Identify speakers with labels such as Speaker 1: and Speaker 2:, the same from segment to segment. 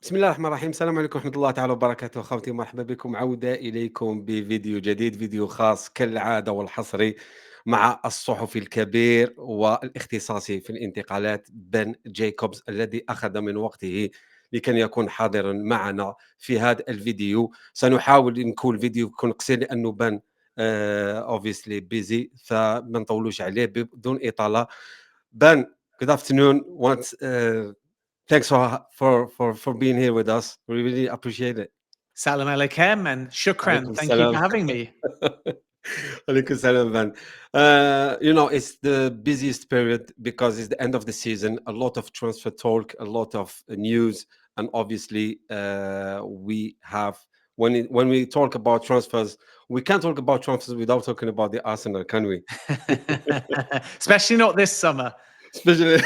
Speaker 1: بسم الله الرحمن الرحيم، السلام عليكم ورحمة الله تعالى وبركاته. أخوتي مرحبا بكم، عودة إليكم بفيديو جديد، فيديو خاص كالعادة والحصري مع الصحفي الكبير والاختصاصي في الانتقالات بن جايكوبس الذي أخذ من وقته لكي يكون حاضرا معنا في هذا الفيديو. سنحاول نكون الفيديو يكون قصير لأنه بن obviously busy، فما نطولوش عليه بدون إطالة. Ben, good afternoon. Thanks for being here with us. We really appreciate it.
Speaker 2: Salam alaikum and shukran.
Speaker 1: Alaikum
Speaker 2: Thank you for
Speaker 1: salam.
Speaker 2: having me.
Speaker 1: Alaikum salam, man. It's the busiest period because it's the end of the season. A lot of transfer talk, a lot of news, and obviously, we have when we talk about transfers, we can't talk about transfers without talking about the Arsenal, can we?
Speaker 2: Especially not this summer.
Speaker 1: Especially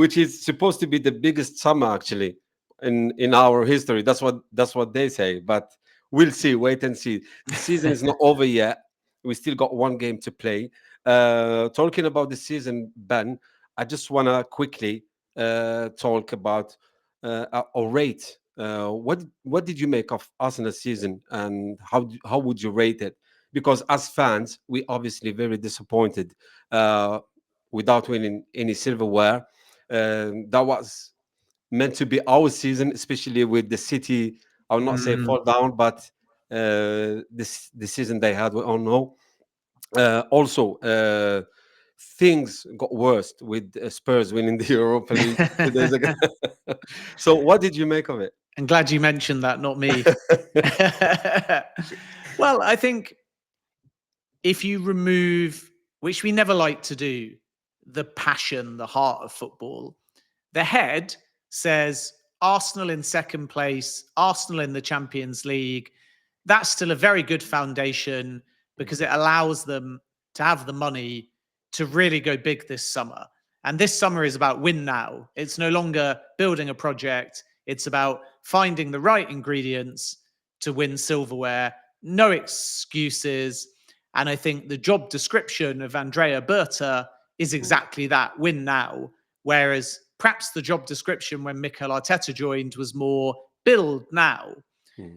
Speaker 1: which is supposed to be the biggest summer actually in our history. That's what they say, but we'll see. Wait and see. The season is not over yet. We still got one game to play. Talking about the season, Ben, I just want to quickly talk about or rate. What did you make of Arsenal's season, and how would you rate it? Because as fans, we obviously very disappointed uh, without winning any silverware. That was meant to be our season, especially with the City. I will not say
Speaker 2: Mm.
Speaker 1: fall down, but the season they had, we all know. Also, things got worse with Spurs winning the Europa League 2 days ago. So, what did you make of it?
Speaker 2: I'm glad you mentioned that, not me. Well, I think if you remove, which we never like to do, the passion, the heart of football, the head says Arsenal in second place, Arsenal in the Champions League. That's still a very good foundation because it allows them to have the money to really go big this summer. And this summer is about win now. It's no longer building a project. It's about finding the right ingredients to win silverware. No excuses. And I think the job description of Andrea Berta is exactly that, win now. Whereas perhaps the job description when Mikel Arteta joined was more build now.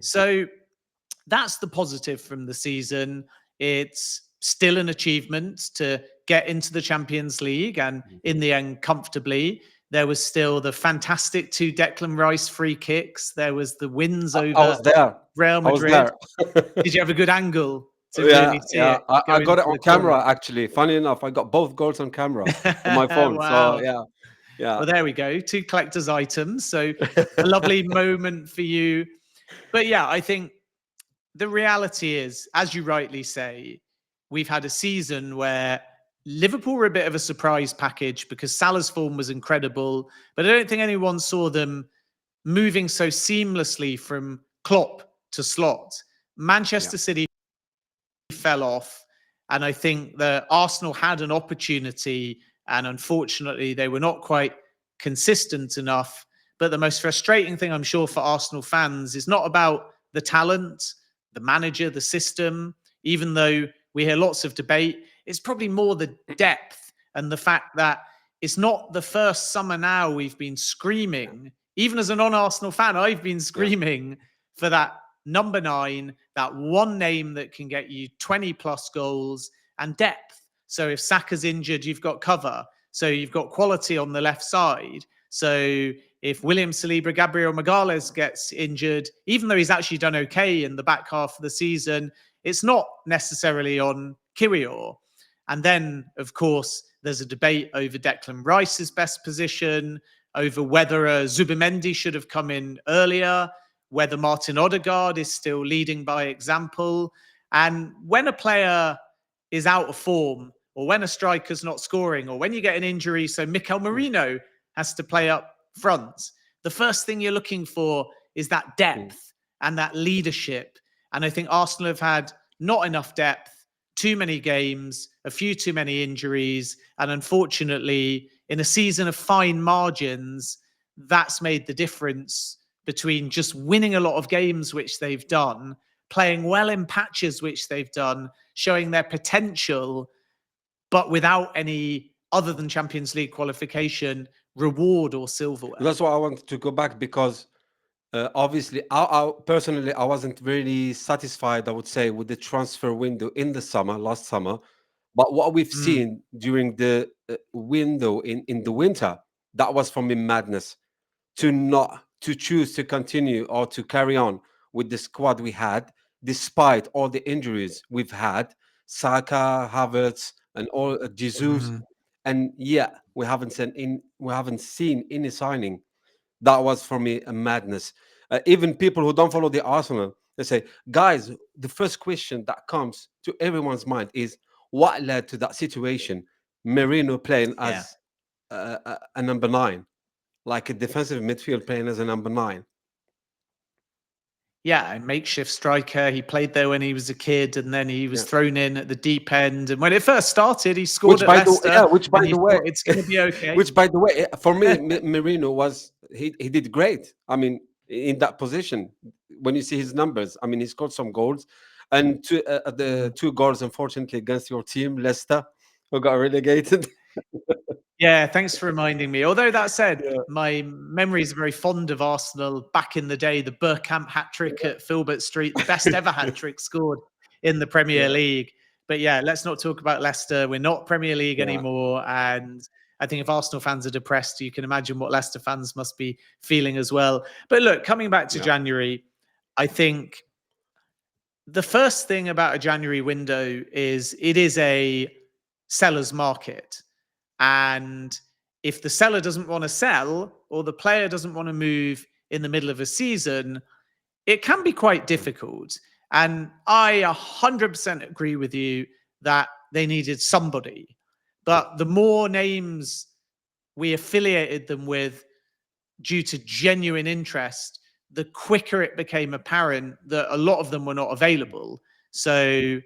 Speaker 2: So that's the positive from the season. It's still an achievement to get into the Champions League and in the end comfortably. There was still the fantastic 2 Declan Rice free kicks. There was the wins
Speaker 1: I
Speaker 2: over
Speaker 1: was there.
Speaker 2: Real
Speaker 1: I was
Speaker 2: Madrid.
Speaker 1: there.
Speaker 2: Did you have a good angle to
Speaker 1: Yeah,
Speaker 2: really see
Speaker 1: yeah.
Speaker 2: it go
Speaker 1: I got
Speaker 2: into
Speaker 1: it on
Speaker 2: the corner?
Speaker 1: camera actually. Funny enough, I got both goals on camera on my phone. So
Speaker 2: Wow.
Speaker 1: yeah, yeah.
Speaker 2: Well, there we go. 2 collector's items. So a lovely moment for you. But yeah, I think the reality is, as you rightly say, we've had a season where Liverpool were a bit of a surprise package because Salah's form was incredible, but I don't think anyone saw them moving so seamlessly from Klopp to Slot.
Speaker 1: Yeah.
Speaker 2: Manchester City fell off, and I think that Arsenal had an opportunity, and unfortunately, they were not quite consistent enough. But the most frustrating thing, I'm sure, for Arsenal fans is not about the talent, the manager, the system, even though we hear lots of debate. It's probably more the depth and the fact that it's not the first summer now we've been screaming. Even as a non-Arsenal fan, I've been screaming for that number 9, that one name that can get you 20 plus goals and depth. So if Saka's injured, you've got cover. So you've got quality on the left side. So if William Saliba, Gabriel Magalhaes gets injured, even though he's actually done okay in the back half of the season, it's not necessarily on Kirior. And then, of course, there's a debate over Declan Rice's best position, over whether Zubendi should have come in earlier, whether Martin Odegaard is still leading by example. And when a player is out of form, or when a striker's not scoring, or when you get an injury, so Mikel Merino has to play up front, the first thing you're looking for is that depth and that leadership. And I think Arsenal have had not enough depth, too many games, a few too many injuries, and unfortunately, in a season of fine margins, that's made the difference between just winning a lot of games, which they've done, playing well in patches, which they've done, showing their potential, but without any other than Champions League qualification, reward or silverware.
Speaker 1: That's why I wanted to go back because obviously, personally, I wasn't really satisfied, I would say, with the transfer window in the summer, last summer. But what we've
Speaker 2: Mm,
Speaker 1: seen during the window in the winter, that was for me madness to not to choose to continue or to carry on with the squad we had, despite all the injuries we've had, Saka, Havertz, and all Jesus,
Speaker 2: mm.
Speaker 1: and yeah, we haven't seen any signing. That was for me a madness. Even people who don't follow the Arsenal, they say, guys, the first question that comes to everyone's mind is what led to that situation? Merino playing
Speaker 2: Yeah.
Speaker 1: as a number nine, like a defensive midfield playing as a number nine.
Speaker 2: Yeah, a makeshift striker. He played there when he was a kid, and then he was
Speaker 1: Yeah.
Speaker 2: thrown in at the deep end. And when it first started, he scored at Leicester,
Speaker 1: Which by
Speaker 2: and you
Speaker 1: the way,
Speaker 2: thought it's going to be okay.
Speaker 1: which by the way, for me, Merino was he did great. I mean, in that position, when you see his numbers, I mean, he scored some goals, and the
Speaker 2: Mm.
Speaker 1: two goals, unfortunately, against your team, Leicester, who got relegated.
Speaker 2: Yeah, thanks for reminding me. Although that said,
Speaker 1: Yeah,
Speaker 2: my memories are very fond of Arsenal back in the day. The Bergkamp hat trick at Filbert Street, the best ever hat trick scored in the Premier
Speaker 1: yeah,
Speaker 2: League. But yeah, let's not talk about Leicester. We're not Premier League
Speaker 1: yeah,
Speaker 2: anymore. And I think if Arsenal fans are depressed, you can imagine what Leicester fans must be feeling as well. But look, coming back to
Speaker 1: yeah.
Speaker 2: January, I think the first thing about a January window is it is a seller's market. And if the seller doesn't want to sell or the player doesn't want to move in the middle of a season, it can be quite difficult. And I 100% agree with you that they needed somebody. But the more names we affiliated them with due to genuine interest, the quicker it became apparent that a lot of them were not available. So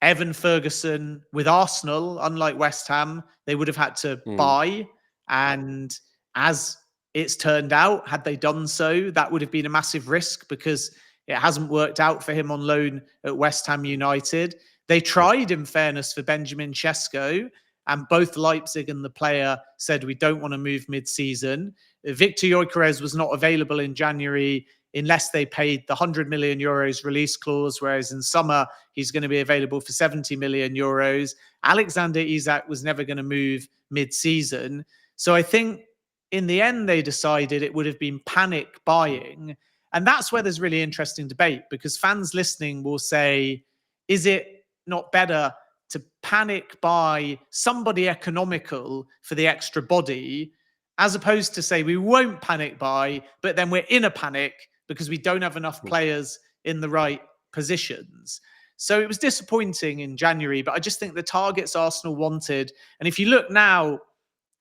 Speaker 2: Evan Ferguson with Arsenal, unlike West Ham, they would have had to
Speaker 1: Mm,
Speaker 2: buy. And as it's turned out, had they done so, that would have been a massive risk because it hasn't worked out for him on loan at West Ham United. They tried, in fairness, for Benjamin Sesko, and both Leipzig and the player said, we don't want to move mid season. Victor Gyökeres was not available in January unless they paid the 100 million euros release clause, whereas in summer he's going to be available for 70 million euros. Alexander Isak was never going to move mid-season. So I think in the end they decided it would have been panic buying. And that's where there's really interesting debate because fans listening will say, is it not better to panic buy somebody economical for the extra body as opposed to say we won't panic buy, but then we're in a panic because we don't have enough
Speaker 1: mm.
Speaker 2: players in the right positions. So it was disappointing in January, but I just think the targets Arsenal wanted. And if you look now,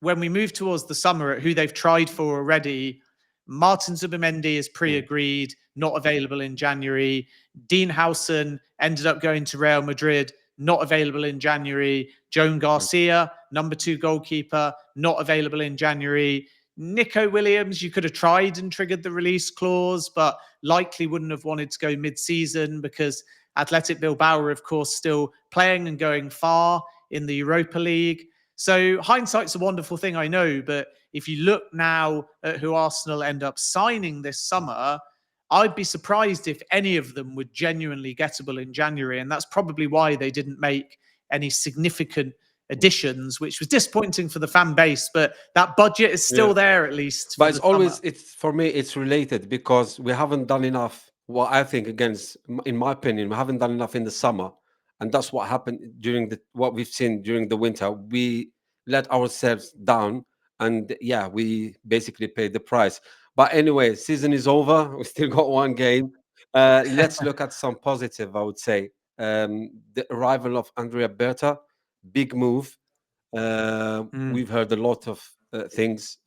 Speaker 2: when we move towards the summer at who they've tried for already, Martin Zubendi is
Speaker 1: Mm.
Speaker 2: pre-agreed, not available in January. Dean Howson ended up going to Real Madrid, not available in January. Joan
Speaker 1: Mm.
Speaker 2: Garcia, number 2 goalkeeper, not available in January. Nico Williams, you could have tried and triggered the release clause, but likely wouldn't have wanted to go mid-season because Athletic Bilbao are, of course, still playing and going far in the Europa League. So hindsight's a wonderful thing, I know, but if you look now at who Arsenal end up signing this summer, I'd be surprised if any of them were genuinely gettable in January. And that's probably why they didn't make any significant additions, which was disappointing for the fan base. But that budget is
Speaker 1: Yeah.
Speaker 2: still there, at least
Speaker 1: But
Speaker 2: for
Speaker 1: it's
Speaker 2: the summer.
Speaker 1: always it's for me it's related because we haven't done enough. What I think against, in my opinion, we haven't done enough in the summer, and that's what happened during the what we've seen during the winter. We let ourselves down, and yeah, we basically paid the price. But anyway, season is over. We still got one game. Let's look at some positive. I would say the arrival of Andrea Berta, big move.
Speaker 2: Mm.
Speaker 1: We've heard a lot of things,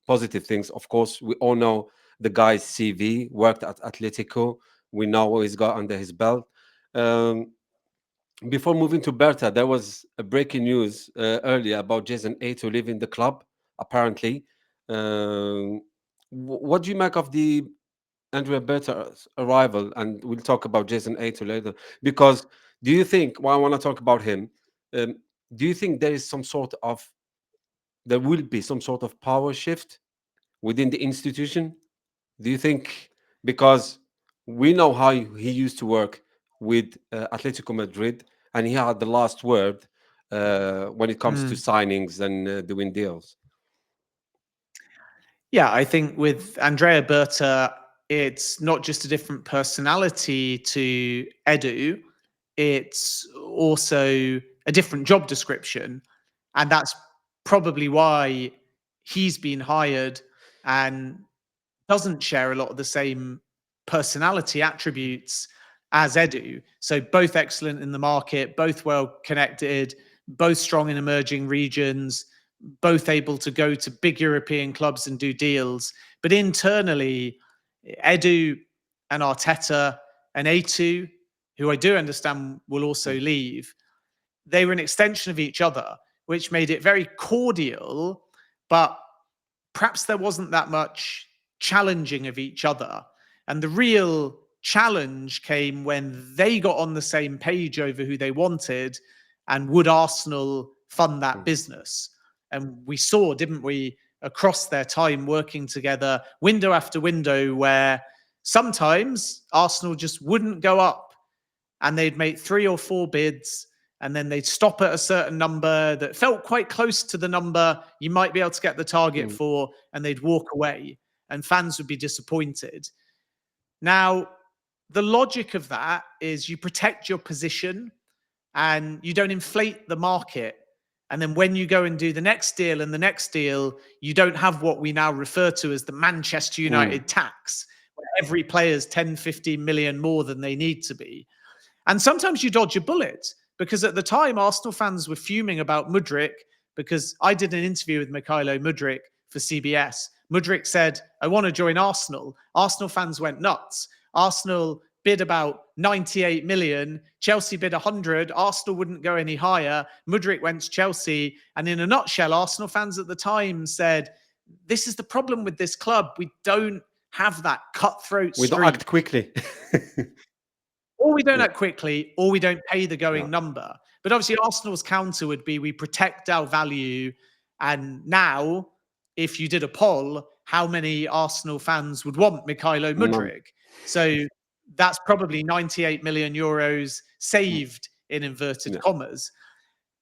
Speaker 1: positive things. Of course, we all know the guy's CV, worked at Atletico. We know what he's got under his belt. Um, Before moving to Berta, there was a breaking news earlier about Jason Ato leaving the club, apparently. What do you make of the Andrea Berta's arrival? And we'll talk about Jason Ato later. Because do you think, well, I want to talk about him, um, do you think there is some sort of there will be some sort of power shift within the institution? Do you think, because we know how he used to work with Atletico Madrid, and he had the last word when it comes to signings and doing deals?
Speaker 2: Yeah, I think with Andrea Berta, it's not just a different personality to Edu, it's also a different job description. And that's probably why he's been hired and doesn't share a lot of the same personality attributes as Edu. So both excellent in the market, both well connected, both strong in emerging regions, both able to go to big European clubs and do deals. But internally, Edu and Arteta and A2, who I do understand will also leave, they were an extension of each other, which made it very cordial, but perhaps there wasn't that much challenging of each other. And the real challenge came when they got on the same page over who they wanted and would Arsenal fund that business. And we saw, didn't we, across their time working together, window after window, where sometimes Arsenal just wouldn't go up and they'd make 3 or 4 bids and then they'd stop at a certain number that felt quite close to the number you might be able to get the target for, and they'd walk away and fans would be disappointed. Now, the logic of that is you protect your position and you don't inflate the market. And then when you go and do the next deal and the next deal, you don't have what we now refer to as the Manchester United tax, where every player is 10, 15 million more than they need to be. And sometimes you dodge a bullet, because at the time, Arsenal fans were fuming about Mudryk, because I did an interview with Mykhailo Mudryk for CBS. Mudryk said, I want to join Arsenal. Arsenal fans went nuts. Arsenal bid about 98 million. Chelsea bid 100. Arsenal wouldn't go any higher. Mudryk went to Chelsea. And in a nutshell, Arsenal fans at the time said, this is the problem with this club. We don't have that cutthroat streak.
Speaker 1: We don't act quickly.
Speaker 2: Or we don't act quickly, or we don't pay the going number. But obviously, Arsenal's counter would be we protect our value. And now, if you did a poll, how many Arsenal fans would want Mykhailo Mudryk? So that's probably 98 million euros saved in inverted commas.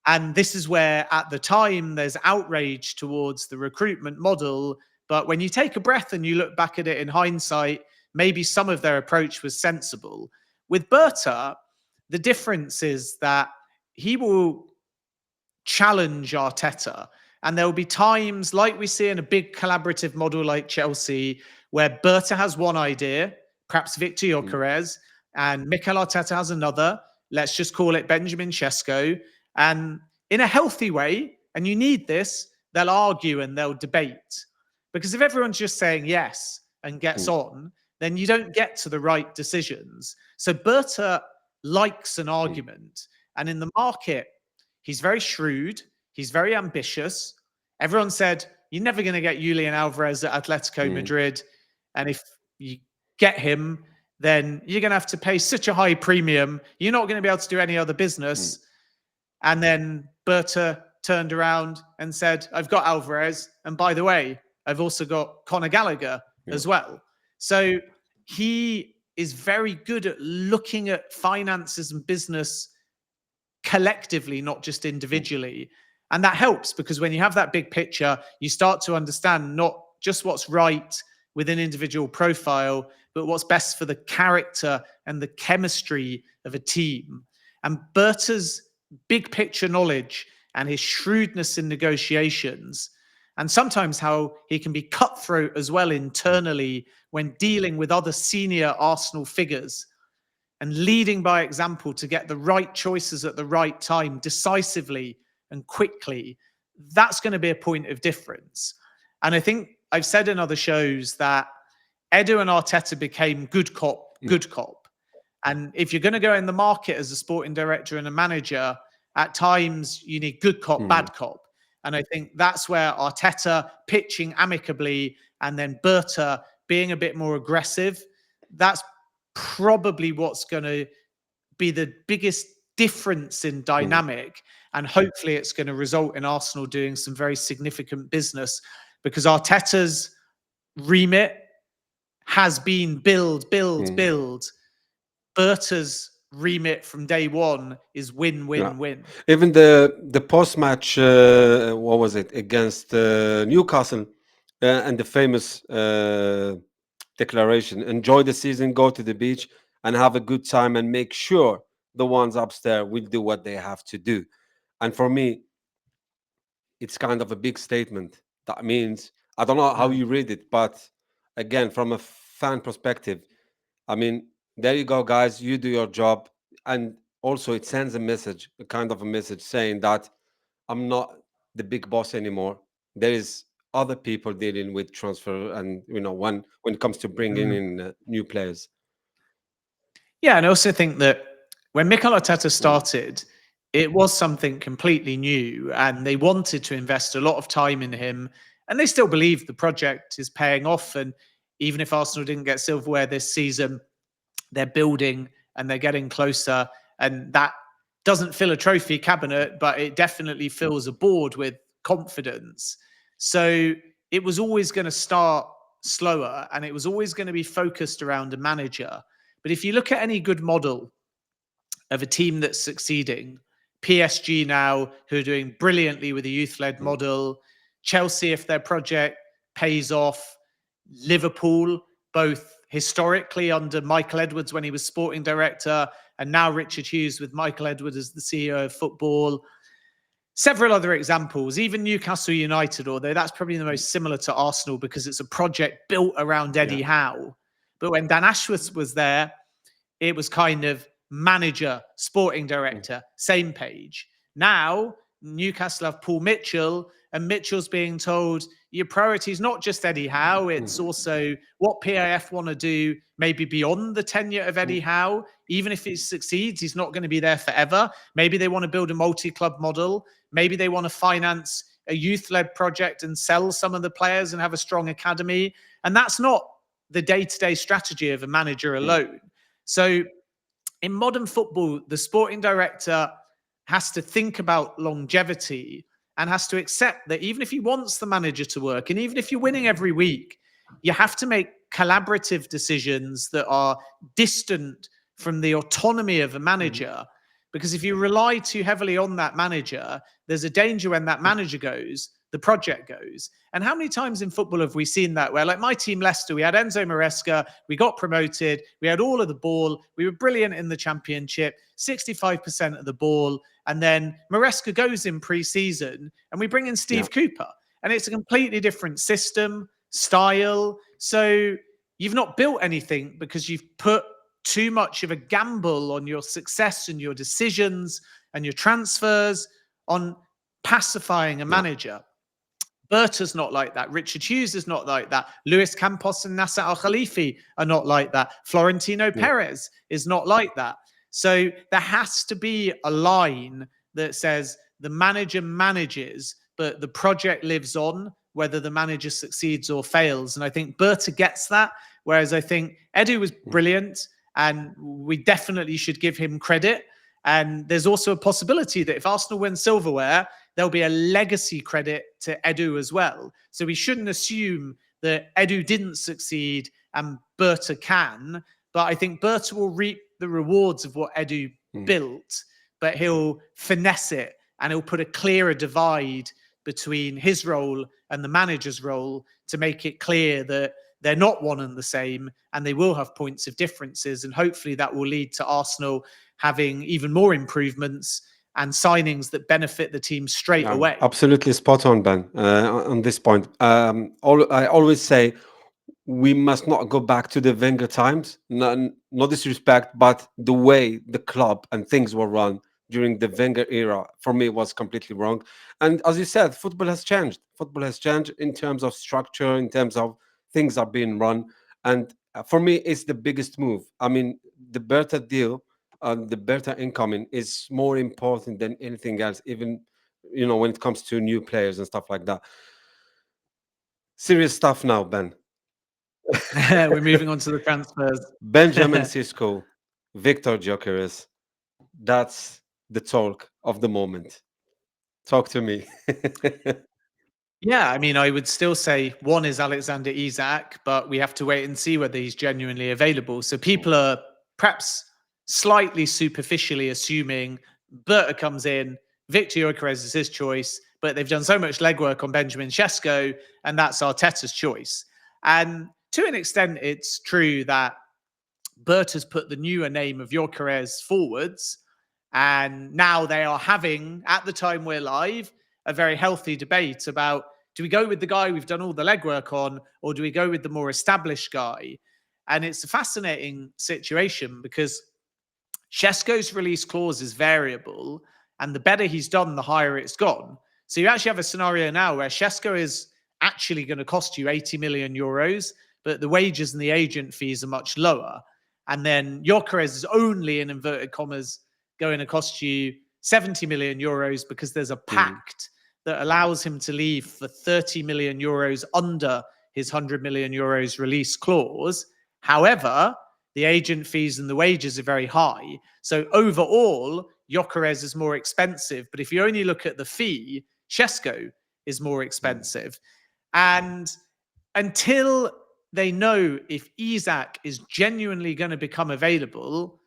Speaker 2: And this is where, at the time, there's outrage towards the recruitment model. But when you take a breath and you look back at it in hindsight, maybe some of their approach was sensible. With Berta, the difference is that he will challenge Arteta. And there will be times, like we see in a big collaborative model like Chelsea, where Berta has one idea, perhaps Victor Gyökeres, and Mikel Arteta has another. Let's just call it Benjamin Sesko. And in a healthy way, and you need this, they'll argue and they'll debate. Because if everyone's just saying yes and gets on, then you don't get to the right decisions. So Berta likes an argument. And in the market, he's very shrewd. He's very ambitious. Everyone said, you're never going to get Julian Alvarez at Atletico Madrid. And if you get him, then you're going to have to pay such a high premium. You're not going to be able to do any other business. And then Berta turned around and said, I've got Alvarez. And by the way, I've also got Conor Gallagher as well. So he is very good at looking at finances and business collectively, not just individually. And that helps, because when you have that big picture, you start to understand not just what's right with an individual profile, but what's best for the character and the chemistry of a team. And Berta's big picture knowledge and his shrewdness in negotiations, and sometimes how he can be cutthroat as well internally when dealing with other senior Arsenal figures, and leading by example to get the right choices at the right time, decisively and quickly, that's going to be a point of difference. And I think I've said in other shows that Edu and Arteta became good cop, good cop. And if you're going to go in the market as a sporting director and a manager, at times you need good cop, bad cop. And I think that's where Arteta pitching amicably and then Berta being a bit more aggressive, that's probably what's going to be the biggest difference in dynamic, and hopefully it's going to result in Arsenal doing some very significant business, because Arteta's remit has been build. Berta's remit from day one is win.
Speaker 1: Even the post match, what was it, against Newcastle, and the famous declaration: enjoy the season, go to the beach, and have a good time, and make sure the ones upstairs will do what they have to do. And for me, it's kind of a big statement. That means, I don't know how you read it, but again, from a fan perspective, I mean, there you go, guys. You do your job, and also it sends a message, a kind of a message saying that I'm not the big boss anymore. There is other people dealing with transfer, and when it comes to bringing in new players.
Speaker 2: Yeah, and I also think that when Mikel Arteta started, it was something completely new, and they wanted to invest a lot of time in him, and they still believe the project is paying off. And even if Arsenal didn't get silverware this season, they're building and they're getting closer, and that doesn't fill a trophy cabinet, but it definitely fills a board with confidence. So it was always going to start slower, and it was always going to be focused around a manager. But if you look at any good model of a team that's succeeding, PSG now, who are doing brilliantly with a youth-led model, Chelsea, if their project pays off, Liverpool, both historically under Michael Edwards when he was sporting director, and now Richard Hughes with Michael Edwards as the CEO of football. Several other examples, even Newcastle United, although that's probably the most similar to Arsenal because it's a project built around Eddie Howe. But when Dan Ashworth was there, it was kind of manager, sporting director, same page. Now, Newcastle have Paul Mitchell, and Mitchell's being told your priority is not just Eddie Howe, it's also what PIF want to do maybe beyond the tenure of Eddie Howe. Even if he succeeds, he's not going to be there forever. Maybe they want to build a multi-club model. Maybe they want to finance a youth-led project and sell some of the players and have a strong academy. And that's not the day-to-day strategy of a manager alone. So in modern football, the sporting director has to think about longevity and has to accept that even if he wants the manager to work, and even if you're winning every week, you have to make collaborative decisions that are distant from the autonomy of a manager. Because if you rely too heavily on that manager, there's a danger when that manager goes, the project goes. And how many times in football have we seen that where, like my team Leicester, we had Enzo Maresca, we got promoted, we had all of the ball, we were brilliant in the championship, 65% of the ball, and then Maresca goes in pre-season and we bring in Steve Cooper, and it's a completely different system, style. So you've not built anything because you've put too much of a gamble on your success and your decisions and your transfers on pacifying a manager. Berta's not like that. Richard Hughes is not like that. Luis Campos and Nasser Al-Khalifi are not like that. Florentino Perez is not like that. So there has to be a line that says the manager manages, but the project lives on, whether the manager succeeds or fails. And I think Berta gets that, whereas I think Edu was brilliant, and we definitely should give him credit. And there's also a possibility that if Arsenal win silverware, there'll be a legacy credit to Edu as well. So we shouldn't assume that Edu didn't succeed and Berta can. But I think Berta will reap the rewards of what Edu built, but he'll finesse it and he'll put a clearer divide between his role and the manager's role to make it clear that they're not one and the same, and they will have points of differences. And hopefully that will lead to Arsenal having even more improvements and signings that benefit the team straight away.
Speaker 1: Absolutely spot on, Ben, on this point. I always say we must not go back to the Wenger times. No disrespect, but the way the club and things were run during the Wenger era, for me, was completely wrong. And as you said, football has changed. Football has changed in terms of structure, in terms of things are being run. And for me, it's the biggest move. I mean, the Berta deal and the Berta incoming is more important than anything else, even, when it comes to new players and stuff like that. Serious stuff now, Ben.
Speaker 2: We're moving on to the transfers.
Speaker 1: Benjamin Sisko, Victor Gyökeres. That's the talk of the moment? Talk to me.
Speaker 2: Yeah, I mean, I would still say one is Alexander Isak, but we have to wait and see whether he's genuinely available. So people are perhaps slightly superficially assuming Berta comes in, Victor Gyökeres is his choice, but they've done so much legwork on Benjamin Sesko, and that's Arteta's choice. And to an extent, it's true that Berta's put the newer name of Gyökeres forwards, and now they are having, at the time we're live, a very healthy debate about, do we go with the guy we've done all the legwork on, or do we go with the more established guy? And it's a fascinating situation because Shesko's release clause is variable, and the better he's done, the higher it's gone. So you actually have a scenario now where Shesko is actually going to cost you 80 million euros, but the wages and the agent fees are much lower. And then Gyökeres is only, in inverted commas, going to cost you 70 million euros because there's a pact that allows him to leave for 30 million euros under his 100 million euros release clause. However, the agent fees and the wages are very high. So overall, Gyökeres is more expensive. But if you only look at the fee, Sesko is more expensive. And until they know if Isak is genuinely going to become available,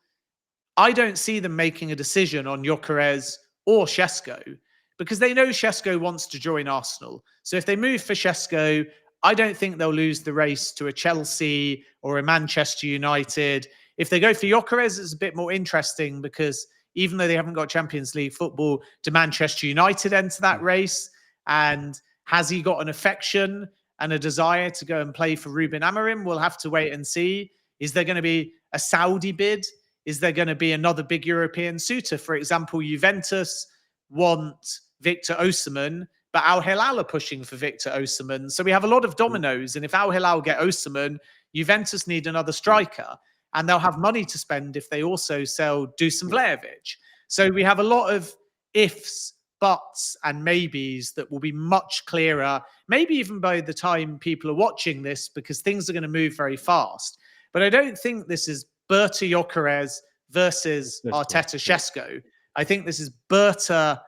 Speaker 2: I don't see them making a decision on Gyökeres or Sesko because they know Sesko wants to join Arsenal. So if they move for Sesko, I don't think they'll lose the race to a Chelsea or a Manchester United. If they go for Gyökeres, it's a bit more interesting because even though they haven't got Champions League football, do Manchester United enter that race? And has he got an affection and a desire to go and play for Ruben Amorim? We'll have to wait and see. Is there going to be a Saudi bid? Is there going to be another big European suitor? For example, Juventus want Victor Osimhen, but Al Hilal are pushing for Victor Osimhen. So we have a lot of dominoes. And if Al Hilal get Osimhen, Juventus need another striker. And they'll have money to spend if they also sell Dusan Vlahovic. So we have a lot of ifs, buts, and maybes that will be much clearer, maybe even by the time people are watching this, because things are going to move very fast. But I don't think this is Berta Gyökeres versus Arteta Sesko. I think this is Berta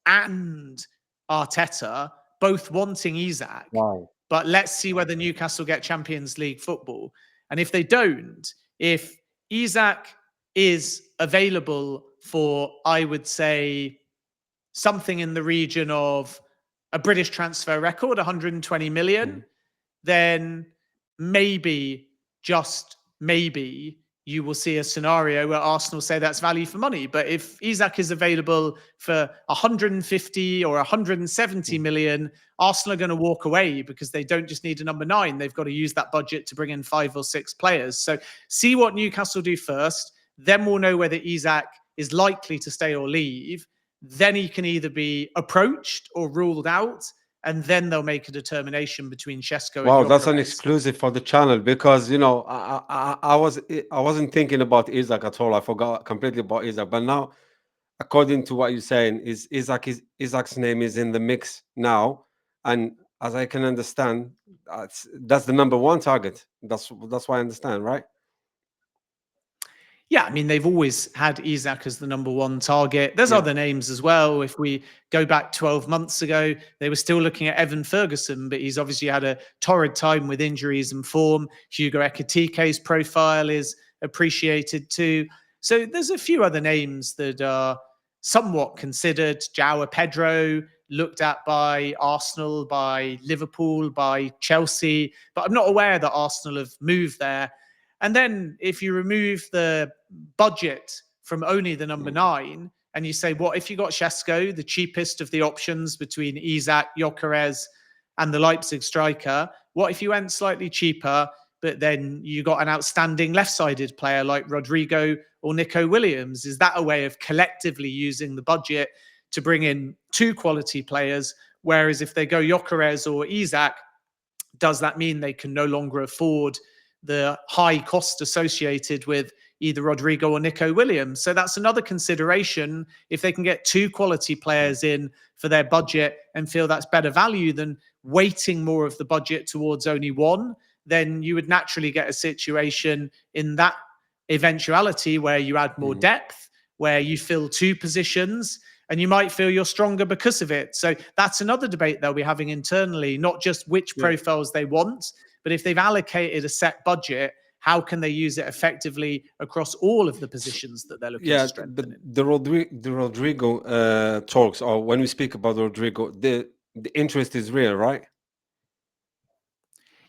Speaker 2: and Arteta both wanting Isak.
Speaker 1: Wow.
Speaker 2: But let's see whether Newcastle get Champions League football. And if they don't, if Isak is available for, I would say, something in the region of a British transfer record, 120 million, then maybe, just maybe, you will see a scenario where Arsenal say that's value for money. But if Isak is available for 150 or 170 million, Arsenal are going to walk away because they don't just need a number 9. They've got to use that budget to bring in 5 or 6 players. So see what Newcastle do first. Then we'll know whether Isak is likely to stay or leave. Then he can either be approached or ruled out. And then they'll make a determination between Sesko and
Speaker 1: Wow,
Speaker 2: Gyökeres.
Speaker 1: that's an exclusive for the channel because I wasn't thinking about Isak at all. I forgot completely about Isak. But now, according to what you're saying, Isak's name is in the mix now, and as I can understand, that's the number 1 target. That's what I understand, right?
Speaker 2: Yeah, I mean, they've always had Isak as the number 1 target. There's other names as well. If we go back 12 months ago, they were still looking at Evan Ferguson, but he's obviously had a torrid time with injuries and form. Hugo Ekitike's profile is appreciated too. So there's a few other names that are somewhat considered. João Pedro, looked at by Arsenal, by Liverpool, by Chelsea, but I'm not aware that Arsenal have moved there. And then if you remove the budget from only the number 9 and you say, what if you got Sesko, the cheapest of the options between Isak, Gyökeres and the Leipzig striker? What if you went slightly cheaper, but then you got an outstanding left-sided player like Rodrigo or Nico Williams? Is that a way of collectively using the budget to bring in 2 quality players? Whereas if they go Gyökeres or Isak, does that mean they can no longer afford the high cost associated with either Rodrigo or Nico Williams? So that's another consideration. If they can get 2 quality players in for their budget and feel that's better value than weighting more of the budget towards only 1, then you would naturally get a situation in that eventuality where you add more depth, where you fill two positions and you might feel you're stronger because of it. So that's another debate they'll be having internally, not just which profiles they want, but if they've allocated a set budget, how can they use it effectively across all of the positions that they're looking to strengthen?
Speaker 1: But the Rodrigo talks, or when we speak about Rodrigo, the interest is real, right?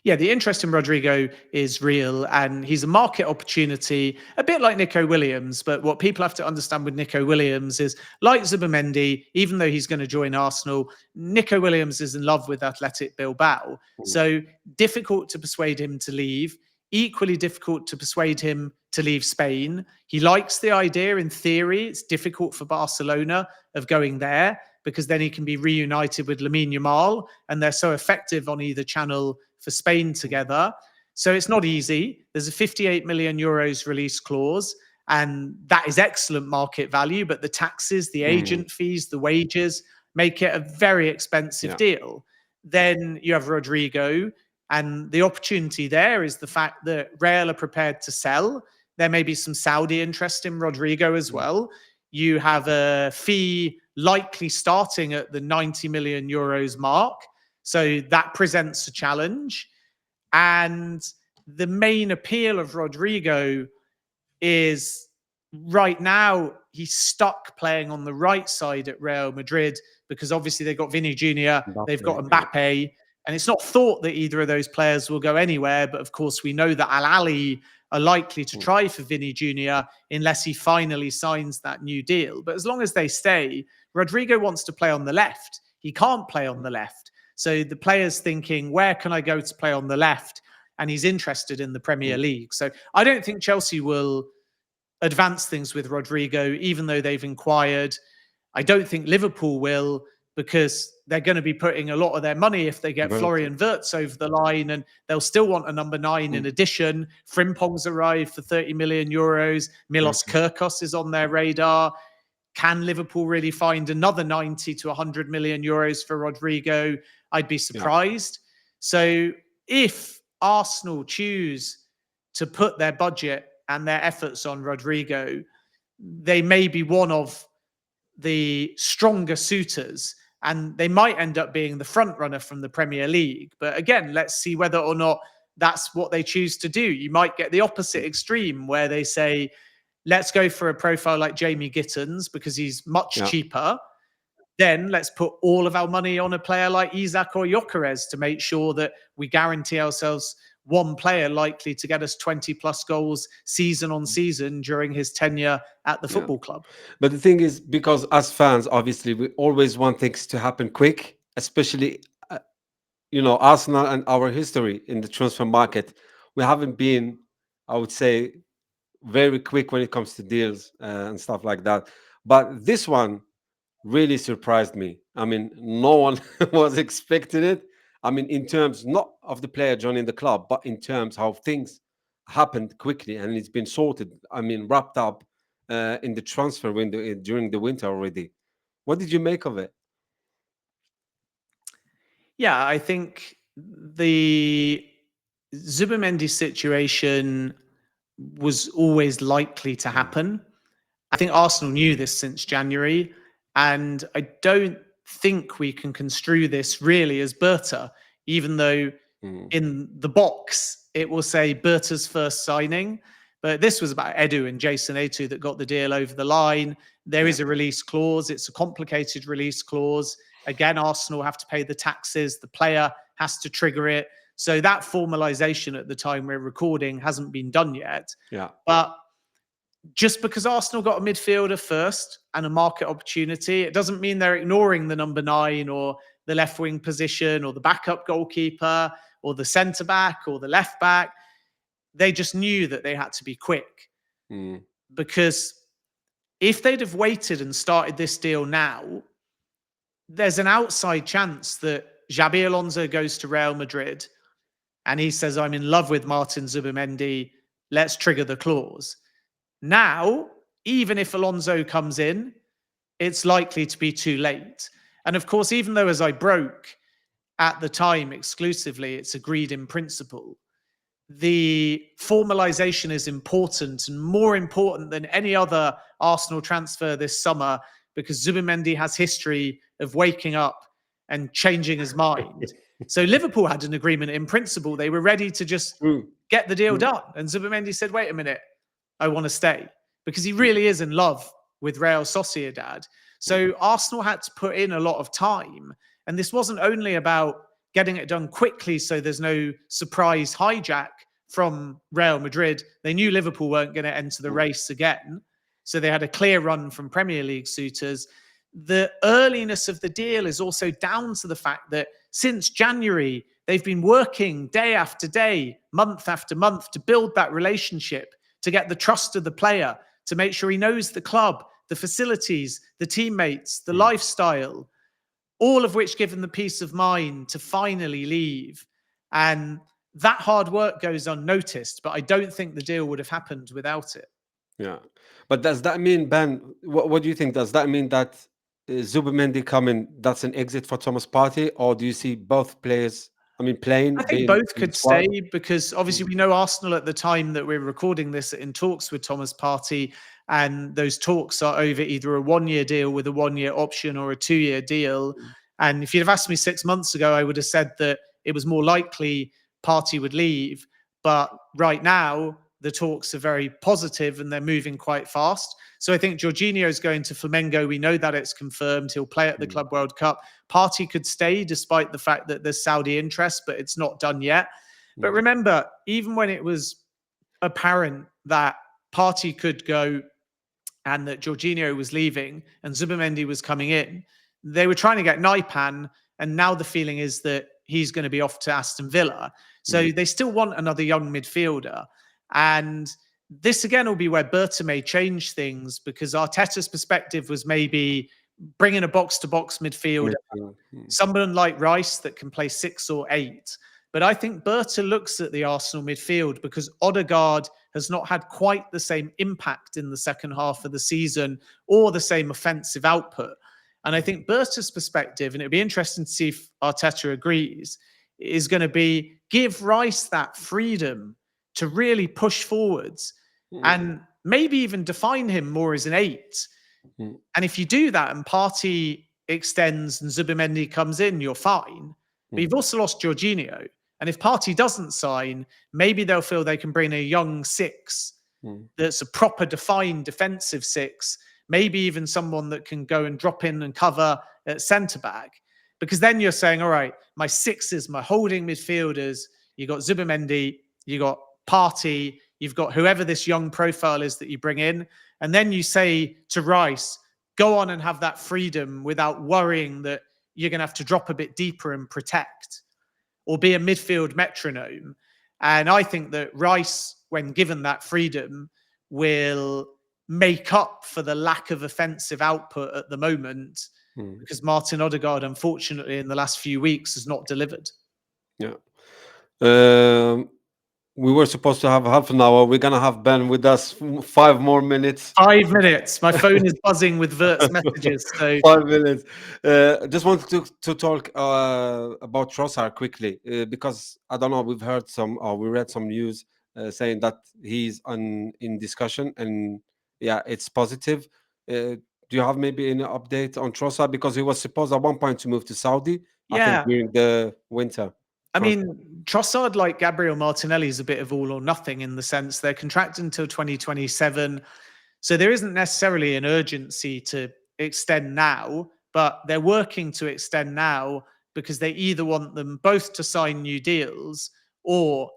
Speaker 2: Yeah, the interest in Rodrigo is real, and he's a market opportunity, a bit like Nico Williams. But what people have to understand with Nico Williams is, like Zubendi, even though he's going to join Arsenal, Nico Williams is in love with Athletic Bilbao. So difficult to persuade him to leave. Equally difficult to persuade him to leave Spain. He likes the idea in theory. It's difficult for Barcelona of going there because then he can be reunited with Lamine Yamal, and they're so effective on either channel for Spain together. So it's not easy. There's a 58 million euros release clause, and that is excellent market value, but the taxes, the agent fees, the wages make it a very expensive deal. Then you have Rodrigo, and the opportunity there is the fact that Real are prepared to sell. There may be some Saudi interest in Rodrigo as well. You have a fee likely starting at the 90 million euros mark. So that presents a challenge. And the main appeal of Rodrigo is right now he's stuck playing on the right side at Real Madrid because obviously they've got Vinny Jr., they've got Mbappe. And it's not thought that either of those players will go anywhere. But of course, we know that Al Ahly are likely to try for Vinny Jr. unless he finally signs that new deal. But as long as they stay, Rodrigo wants to play on the left. He can't play on the left. So the player's thinking, where can I go to play on the left? And he's interested in the Premier League. So I don't think Chelsea will advance things with Rodrigo, even though they've inquired. I don't think Liverpool will, because they're going to be putting a lot of their money if they get Florian Wirtz over the line, and they'll still want a number 9 in addition. Frimpong's arrived for 30 million euros. Milos Kirkos is on their radar. Can Liverpool really find another 90 to 100 million euros for Rodrigo? I'd be surprised. So if Arsenal choose to put their budget and their efforts on Rodrigo, they may be one of the stronger suitors, and they might end up being the front runner from the Premier League. But again, let's see whether or not that's what they choose to do. You might get the opposite extreme where they say, let's go for a profile like Jamie Gittins because he's much cheaper. Then let's put all of our money on a player like Isak or Gyökeres to make sure that we guarantee ourselves one player likely to get us 20 plus goals season on season during his tenure at the football club.
Speaker 1: But the thing is, because as fans, obviously, we always want things to happen quick, especially, Arsenal and our history in the transfer market. We haven't been, I would say, very quick when it comes to deals and stuff like that. But this one really surprised me. I mean, no one was expecting it. I mean, in terms not of the player joining the club, but in terms how things happened quickly and it's been sorted. I mean, wrapped up in the transfer window during the winter already. What did you make of it?
Speaker 2: Yeah, I think the Zubendi situation was always likely to happen. I think Arsenal knew this since January, and I don't think we can construe this really as Berta, even though in the box it will say Berta's first signing. But this was about Edu and Jason Etu that got the deal over the line. There is a release clause. It's a complicated release clause. Again, Arsenal have to pay the taxes. The player has to trigger it. So that formalization at the time we're recording hasn't been done yet.
Speaker 1: Yeah.
Speaker 2: But just because Arsenal got a midfielder first and a market opportunity, it doesn't mean they're ignoring the number 9 or the left wing position or the backup goalkeeper or the centre back or the left back. They just knew that they had to be quick because if they'd have waited and started this deal now, there's an outside chance that Xabi Alonso goes to Real Madrid and he says, I'm in love with Martin Zubimendi. Let's trigger the clause. Now, even if Alonso comes in, it's likely to be too late. And of course, even though as I broke at the time exclusively, it's agreed in principle, the formalization is important, and more important than any other Arsenal transfer this summer, because Zubendi has history of waking up and changing his mind. So Liverpool had an agreement in principle. They were ready to just get the deal done. And Zubendi said, wait a minute, I want to stay, because he really is in love with Real Sociedad. So Arsenal had to put in a lot of time. And this wasn't only about getting it done quickly so there's no surprise hijack from Real Madrid. They knew Liverpool weren't going to enter the race again. So they had a clear run from Premier League suitors. The earliness of the deal is also down to the fact that since January, they've been working day after day, month after month to build that relationship, to get the trust of the player, to make sure he knows the club, the facilities, the teammates, the lifestyle, all of which give him the peace of mind to finally leave. And that hard work goes unnoticed, but I don't think the deal would have happened without it.
Speaker 1: Yeah. But does that mean, Ben, what do you think? Does that mean that Zubimendi coming, that's an exit for Thomas Partey? Or do you see both players, playing?
Speaker 2: I think both could stay, because obviously we know Arsenal at the time that we're recording this in talks with Thomas Partey, and those talks are over either a 1-year deal with a 1-year option or a 2-year deal. And if you'd have asked me 6 months ago, I would have said that it was more likely Partey would leave. But right now, the talks are very positive and they're moving quite fast. So I think Jorginho is going to Flamengo. We know that it's confirmed. He'll play at the Club World Cup. Partey could stay despite the fact that there's Saudi interest, but it's not done yet. But remember, even when it was apparent that Partey could go and that Jorginho was leaving and Zubimendi was coming in, they were trying to get Naipan, and now the feeling is that he's going to be off to Aston Villa. So they still want another young midfielder. And this again will be where Berta may change things, because Arteta's perspective was maybe bringing a box-to-box midfielder, someone like Rice that can play 6 or 8. But I think Berta looks at the Arsenal midfield because Odegaard has not had quite the same impact in the second half of the season or the same offensive output. And I think Berta's perspective, and it'd be interesting to see if Arteta agrees, is going to be give Rice that freedom to really push forwards and maybe even define him more as an 8. And if you do that and Partey extends and Zubimendi comes in, you're fine. But you've also lost Jorginho. And if Partey doesn't sign, maybe they'll feel they can bring a young 6 that's a proper defined defensive 6, maybe even someone that can go and drop in and cover at centre-back. Because then you're saying, all right, my 6s, my holding midfielders, you got Zubimendi, you got Partey, you've got whoever this young profile is that you bring in. And then you say to Rice, go on and have that freedom without worrying that you're going to have to drop a bit deeper and protect or be a midfield metronome. And I think that Rice, when given that freedom, will make up for the lack of offensive output at the moment, because Martin Odegaard, unfortunately, in the last few weeks has not delivered.
Speaker 1: Yeah. We were supposed to have half an hour. We're going to have Ben with us 5 more minutes.
Speaker 2: 5 minutes. My phone is buzzing with Vert's messages. So
Speaker 1: 5 minutes. Just wanted to talk about Trossard quickly, because I don't know, we've heard we read some news saying that he's in discussion, and yeah, it's positive. Do you have maybe any update on Trossard? Because he was supposed at one point to move to Saudi, I think during the winter.
Speaker 2: I mean, Trossard, like Gabriel Martinelli, is a bit of all or nothing in the sense they're contracted until 2027. So there isn't necessarily an urgency to extend now, but they're working to extend now because they either want them both to sign new deals, or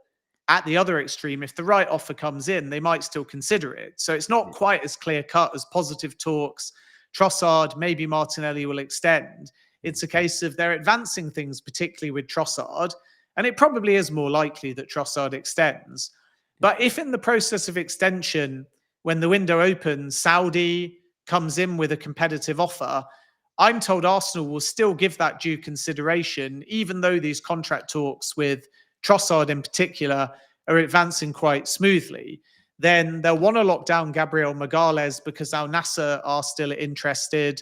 Speaker 2: at the other extreme, if the right offer comes in, they might still consider it. So it's not quite as clear cut as positive talks. Trossard, maybe Martinelli will extend. It's a case of they're advancing things, particularly with Trossard, and it probably is more likely that Trossard extends. But if in the process of extension, when the window opens, Saudi comes in with a competitive offer, I'm told Arsenal will still give that due consideration, even though these contract talks with Trossard in particular are advancing quite smoothly. Then they'll want to lock down Gabriel Magalhaes because Al Nassr are still interested.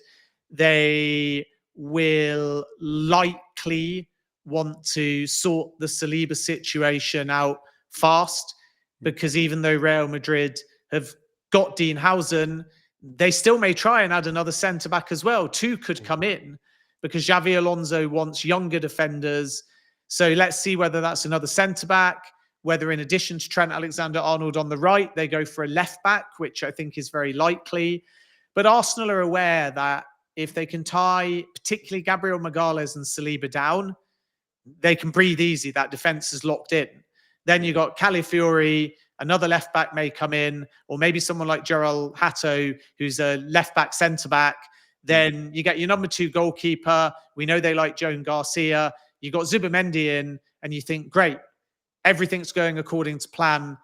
Speaker 2: They will likely want to sort the Saliba situation out fast, because even though Real Madrid have got Dean Housen, they still may try and add another centre-back as well. Two could come in because Xavi Alonso wants younger defenders. So let's see whether that's another centre-back, whether in addition to Trent Alexander-Arnold on the right, they go for a left-back, which I think is very likely. But Arsenal are aware that if they can tie particularly Gabriel Magalhaes and Saliba down, they can breathe easy. That defence is locked in. Then you got Calafiori, another left back may come in, or maybe someone like Gerald Hatto, who's a left back, centre back. Then you get your number 2 goalkeeper. We know they like Joan Garcia. You got Zubendi in, and you think, great, everything's going according to plan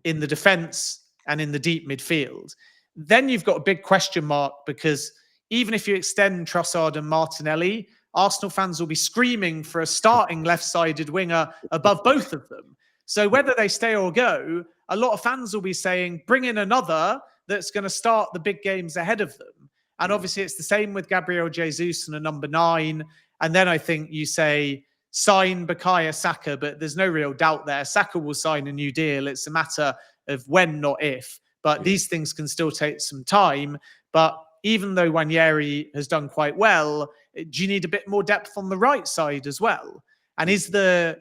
Speaker 2: in the defence and in the deep midfield. Then you've got a big question mark, because even if you extend Trossard and Martinelli, Arsenal fans will be screaming for a starting left-sided winger above both of them. So whether they stay or go, a lot of fans will be saying, bring in another that's going to start the big games ahead of them. And obviously it's the same with Gabriel Jesus and a number 9. And then I think you say, sign Bukayo Saka, but there's no real doubt there. Saka will sign a new deal. It's a matter of when, not if. But these things can still take some time. But even though Nwaneri has done quite well, do you need a bit more depth on the right side as well? And is the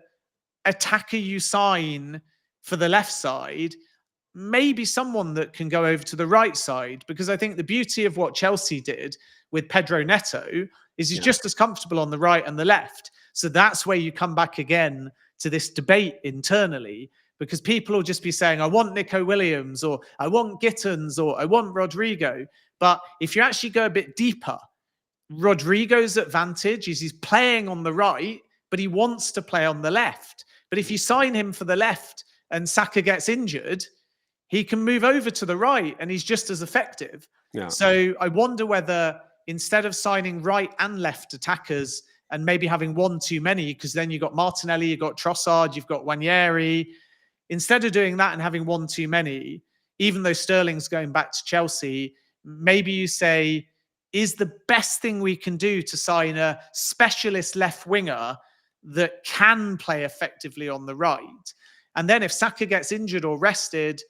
Speaker 2: attacker you sign for the left side maybe someone that can go over to the right side? Because I think the beauty of what Chelsea did with Pedro Neto is he's just as comfortable on the right and the left. So that's where you come back again to this debate internally, because people will just be saying, I want Nico Williams, or I want Gittins, or I want Rodrigo. But if you actually go a bit deeper, Rodrigo's advantage is he's playing on the right, but he wants to play on the left. But if you sign him for the left and Saka gets injured, he can move over to the right and he's just as effective. Yeah. So I wonder whether instead of signing right and left attackers and maybe having one too many, because then you've got Martinelli, you've got Trossard, you've got Nwaneri, instead of doing that and having one too many, even though Sterling's going back to Chelsea, maybe you say, is the best thing we can do to sign a specialist left winger that can play effectively on the right? And then if Saka gets injured or rested,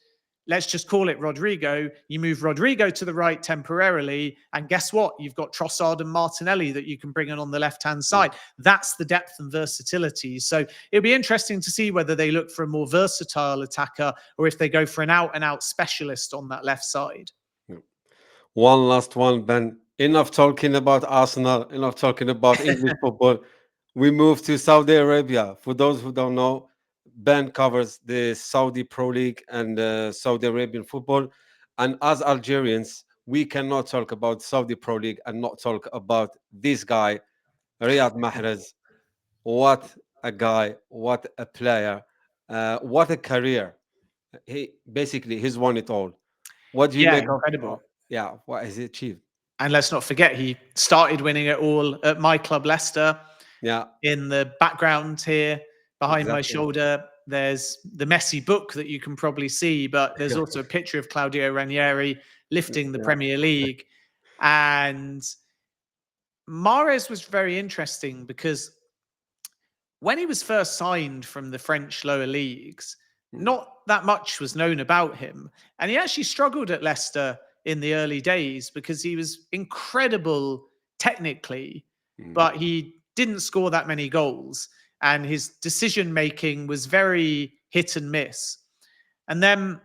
Speaker 2: let's just call it Rodrigo. You move Rodrigo to the right temporarily, and guess what? You've got Trossard and Martinelli that you can bring in on the left-hand side. That's the depth and versatility. So it'll be interesting to see whether they look for a more versatile attacker or if they go for an out-and-out specialist on that left side.
Speaker 1: One last one, Ben. Enough talking about Arsenal, enough talking about English football. We move to Saudi Arabia. For those who don't know, Ben covers the Saudi Pro League and Saudi Arabian football. And as Algerians, we cannot talk about Saudi Pro League and not talk about this guy, Riyad Mahrez. What a guy, what a player, what a career. He's won it all. What do you make
Speaker 2: incredible.
Speaker 1: of what has he achieved?
Speaker 2: And let's not forget, he started winning it all at my club, Leicester. Yeah. In the background here, behind my shoulder, there's the Messi book that you can probably see, but there's also a picture of Claudio Ranieri lifting the Premier League. And Mahrez was very interesting because when he was first signed from the French lower leagues, not that much was known about him. And he actually struggled at Leicester in the early days because he was incredible technically, but he didn't score that many goals. And his decision-making was very hit and miss. And then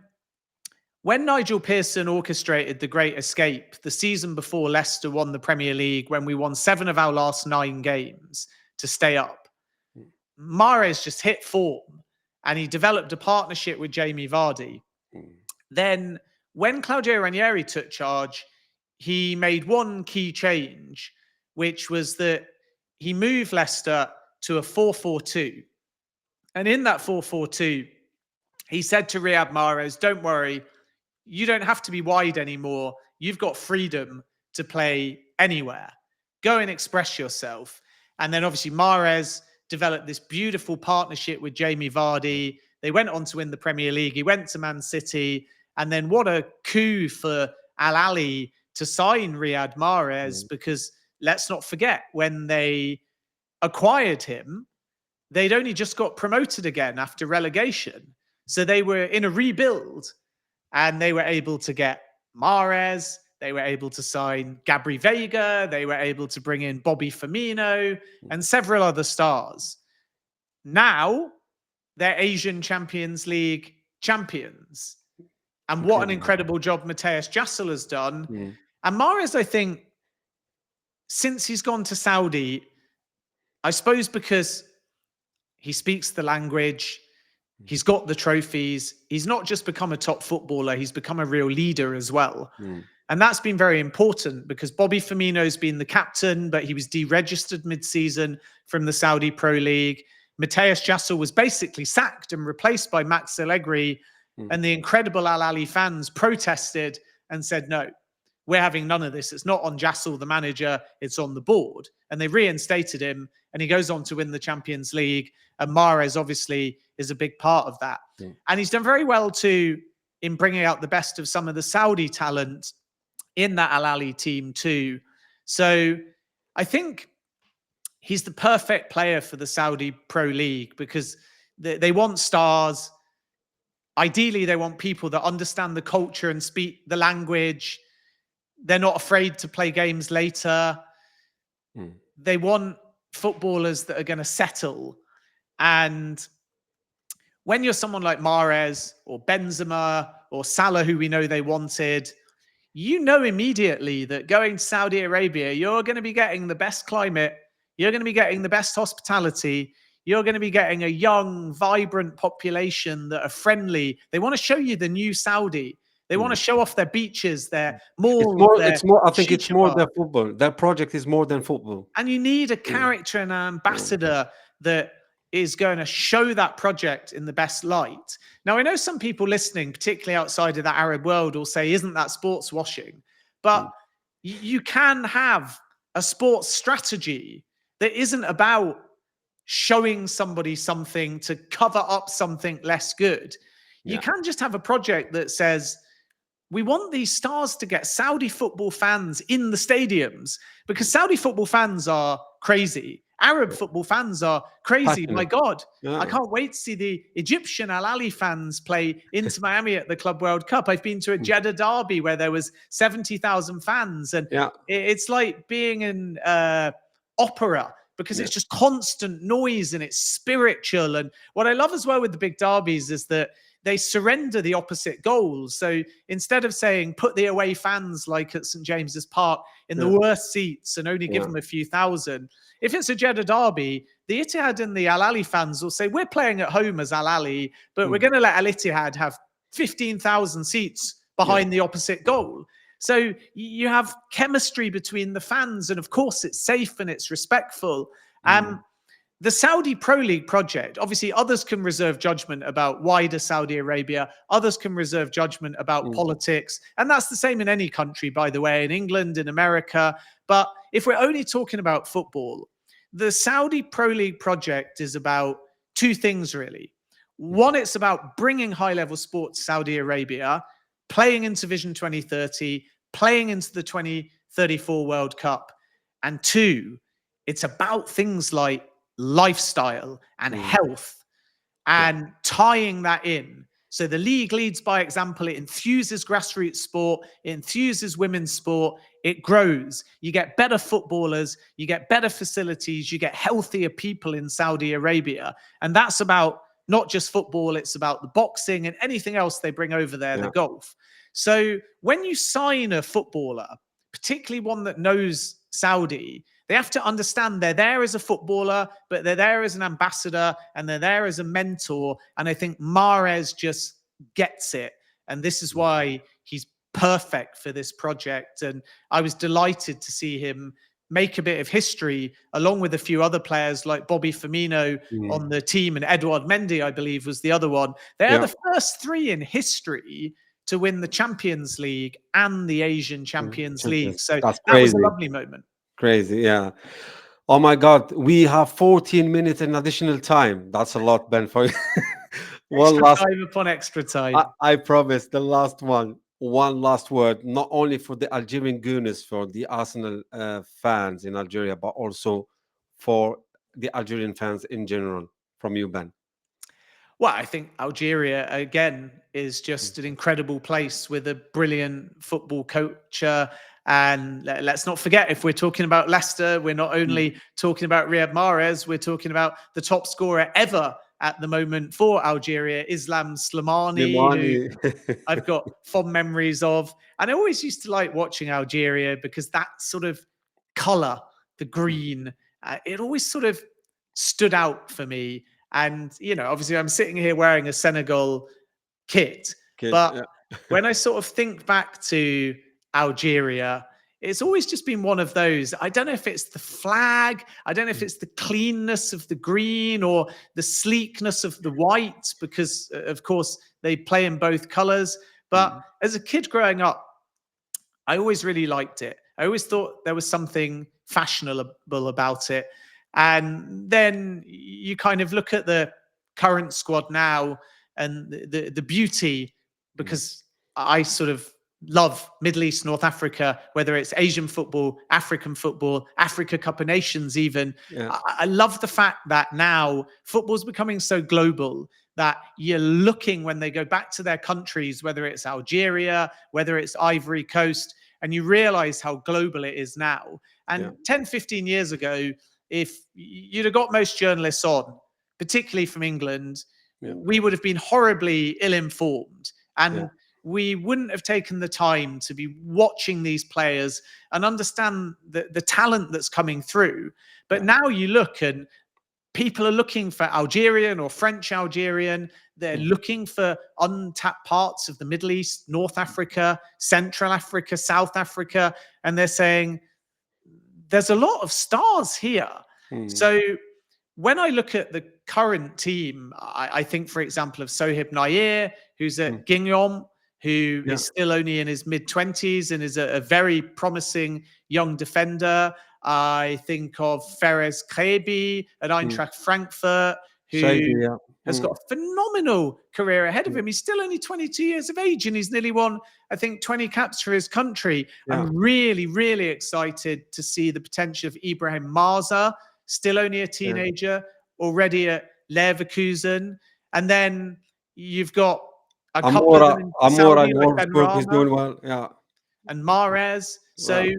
Speaker 2: when Nigel Pearson orchestrated the Great Escape, the season before Leicester won the Premier League, when we won 7 of our last 9 games to stay up, Mahrez just hit form and he developed a partnership with Jamie Vardy. Then when Claudio Ranieri took charge, he made one key change, which was that he moved Leicester to a 4-4-2. And in that 4-4-2, he said to Riyad Mahrez, don't worry, you don't have to be wide anymore. You've got freedom to play anywhere. Go and express yourself. And then obviously Mahrez developed this beautiful partnership with Jamie Vardy. They went on to win the Premier League. He went to Man City. And then what a coup for Al Ahly to sign Riyad Mahrez, because let's not forget, when they acquired him, they'd only just got promoted again after relegation. So they were in a rebuild, and they were able to get Mahrez. They were able to sign Gabri Veiga. They were able to bring in Bobby Firmino and several other stars. Now they're Asian Champions League champions. And what an incredible job Matthias Jassel has done. And Mahrez, I think, since he's gone to Saudi, I suppose because he speaks the language, he's got the trophies, he's not just become a top footballer, he's become a real leader as well. And that's been very important because Bobby Firmino's been the captain, but he was deregistered mid-season from the Saudi Pro League. Matthias Jassel was basically sacked and replaced by Max Allegri. And the incredible Al Ahly fans protested and said, no, we're having none of this. It's not on Jassel, the manager, it's on the board. And they reinstated him, and he goes on to win the Champions League. And Mahrez obviously is a big part of that. And he's done very well too in bringing out the best of some of the Saudi talent in that Al Ahly team too. So I think he's the perfect player for the Saudi Pro League because they want stars. Ideally, they want people that understand the culture and speak the language. They're not afraid to play games later. They want footballers that are going to settle. And when you're someone like Mahrez or Benzema or Salah, who we know they wanted, you know immediately that going to Saudi Arabia, you're going to be getting the best climate. You're going to be getting the best hospitality. You're going to be getting a young, vibrant population that are friendly. They want to show you the new Saudi. They want to show off their beaches, their malls.
Speaker 1: It's more. I think it's more than football. That project is more than football.
Speaker 2: And you need a character and an ambassador that is going to show that project in the best light. Now, I know some people listening, particularly outside of the Arab world, will say, isn't that sports washing? But you can have a sports strategy that isn't about showing somebody something to cover up something less good. You can just have a project that says, we want these stars to get Saudi football fans in the stadiums because Saudi football fans are crazy. Arab football fans are crazy. My God, I can't wait to see the Egyptian Al Ahly fans play Inter Miami at the Club World Cup. I've been to a Jeddah derby where there was 70,000 fans. And it's like being in opera because it's just constant noise and it's spiritual. And what I love as well with the big derbies is that they surrender the opposite goals. So instead of saying, put the away fans like at St. James's Park in the worst seats and only give them a few thousand, if it's a Jeddah derby, the Ittihad and the Al Ahly fans will say, we're playing at home as Al Ahly, but we're going to let Al Ittihad have 15,000 seats behind the opposite goal. So you have chemistry between the fans, and of course it's safe and it's respectful. The Saudi Pro League project, obviously others can reserve judgment about wider Saudi Arabia. Others can reserve judgment about politics. And that's the same in any country, by the way, in England, in America. But if we're only talking about football, the Saudi Pro League project is about two things, really. One, it's about bringing high-level sport to Saudi Arabia, playing into Vision 2030, playing into the 2034 World Cup. And two, it's about things like lifestyle and health and tying that in. So the league leads by example. It infuses grassroots sport. It infuses women's sport. It grows. You get better footballers. You get better facilities. You get healthier people in Saudi Arabia. And that's about not just football. It's about the boxing and anything else they bring over there, the golf. So when you sign a footballer, particularly one that knows Saudi, they have to understand they're there as a footballer, but they're there as an ambassador and they're there as a mentor. And I think Mahrez just gets it. And this is why he's perfect for this project. And I was delighted to see him make a bit of history along with a few other players like Bobby Firmino on the team, and Edouard Mendy, I believe, was the other one. They're the first three in history to win the Champions League and the Asian Champions League. So that was a lovely moment.
Speaker 1: Crazy, yeah. Oh my God, we have 14 minutes in additional time. That's a lot, Ben. For
Speaker 2: time upon extra time.
Speaker 1: I promise the last one. One last word, not only for the Algerian gooners, for the Arsenal fans in Algeria, but also for the Algerian fans in general. From you, Ben.
Speaker 2: Well, I think Algeria, again, is just an incredible place with a brilliant football coach. And let's not forget, if we're talking about Leicester, we're not only talking about Riyad Mahrez, we're talking about the top scorer ever at the moment for Algeria, Islam Slimani, who
Speaker 1: Slimani.
Speaker 2: I've got fond memories of. And I always used to like watching Algeria because that sort of color, the green, it always sort of stood out for me. And, obviously I'm sitting here wearing a Senegal kit,
Speaker 1: Kid,
Speaker 2: but
Speaker 1: yeah.
Speaker 2: when I sort of think back to Algeria, it's always just been one of those. I don't know if it's the flag, I don't know if it's the cleanness of the green or the sleekness of the white, because of course they play in both colors. But as a kid growing up, I always really liked it. I always thought there was something fashionable about it. And then you kind of look at the current squad now and the beauty, because I sort of love Middle East, North Africa, whether it's Asian football, Africa Cup of Nations even.
Speaker 1: Yeah.
Speaker 2: I love the fact that now football's becoming so global that you're looking, when they go back to their countries, whether it's Algeria, whether it's Ivory Coast, and you realize how global it is now. And 10, 15 years ago, if you'd have got most journalists on, particularly from England, we would have been horribly ill-informed. And we wouldn't have taken the time to be watching these players and understand the talent that's coming through. But now you look, and people are looking for Algerian or French Algerian. They're looking for untapped parts of the Middle East, North Africa, Central Africa, South Africa. And they're saying, there's a lot of stars here. So when I look at the current team, I think, for example, of Sohib Nair, who's at Guingamp, who is still only in his mid-20s and is a very promising young defender. I think of Ferez Krebi at Eintracht Frankfurt, who has got a phenomenal career ahead of him. He's still only 22 years of age, and he's nearly won, I think, 20 caps for his country. I'm really, really excited to see the potential of Ibrahim Marza, still only a teenager, already at Leverkusen. And then you've got a couple of them in Saudi, like Ben
Speaker 1: Wolfsburg is doing
Speaker 2: Rama
Speaker 1: well.
Speaker 2: and Mahrez. So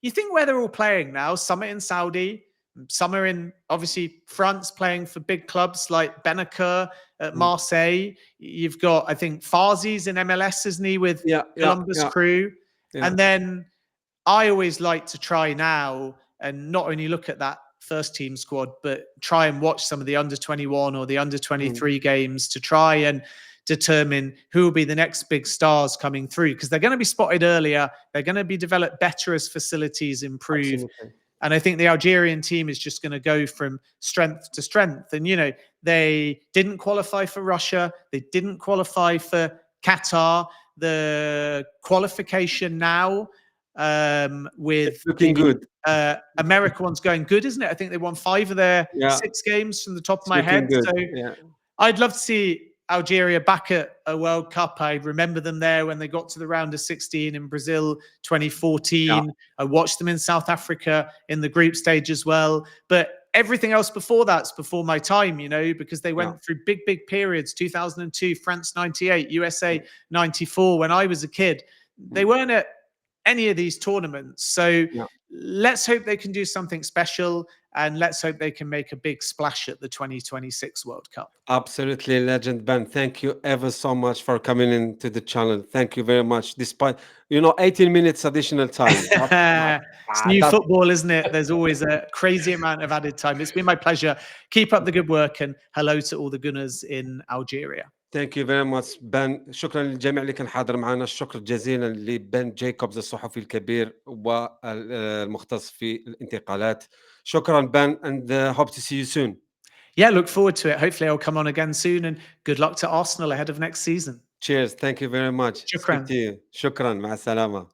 Speaker 2: you think where they're all playing now, some are in Saudi, some are in, obviously, France, playing for big clubs like Benacer at Marseille. You've got, I think, Farzi's in MLS, isn't he, with Columbus Crew? And then I always like to try now and not only look at that first team squad, but try and watch some of the under 21 or the under 23 games to try and determine who will be the next big stars coming through, because they're going to be spotted earlier. They're going to be developed better as facilities improve.
Speaker 1: Absolutely.
Speaker 2: And I think the Algerian team is just going to go from strength to strength. And, they didn't qualify for Russia. They didn't qualify for Qatar. The qualification now with
Speaker 1: looking good.
Speaker 2: America one's going good, isn't it? I think they won 5 of their 6 games from the top of my head.
Speaker 1: Good.
Speaker 2: So I'd love to see Algeria back at a World Cup. I remember them there when they got to the round of 16 in Brazil 2014. I watched them in South Africa in the group stage as well. But everything else before that's before my time, because they went through big periods. 2002, France 98, USA 94. When I was a kid, they weren't at any of these tournaments. So let's hope they can do something special, and let's hope they can make a big splash at the 2026 World Cup.
Speaker 1: Absolutely, legend Ben. Thank you ever so much for coming into the channel. Thank you very much. Despite 18 minutes additional time.
Speaker 2: It's new football, isn't it? There's always a crazy amount of added time. It's been my pleasure. Keep up the good work, and hello to all the Gunners in Algeria.
Speaker 1: Thank you very much Ben. شكرا للجميع اللي كان حاضر معنا. الشكر جزيلا لبن جايكوبز الصحفي الكبير والمختص في الانتقالات. شكرا Ben, and hope to see you soon.
Speaker 2: Yeah, look forward to it. Hopefully I'll come on again soon, and good luck to Arsenal ahead of next season.
Speaker 1: Cheers. Thank you very much.
Speaker 2: شكرا.
Speaker 1: شكرا. مع السلامة.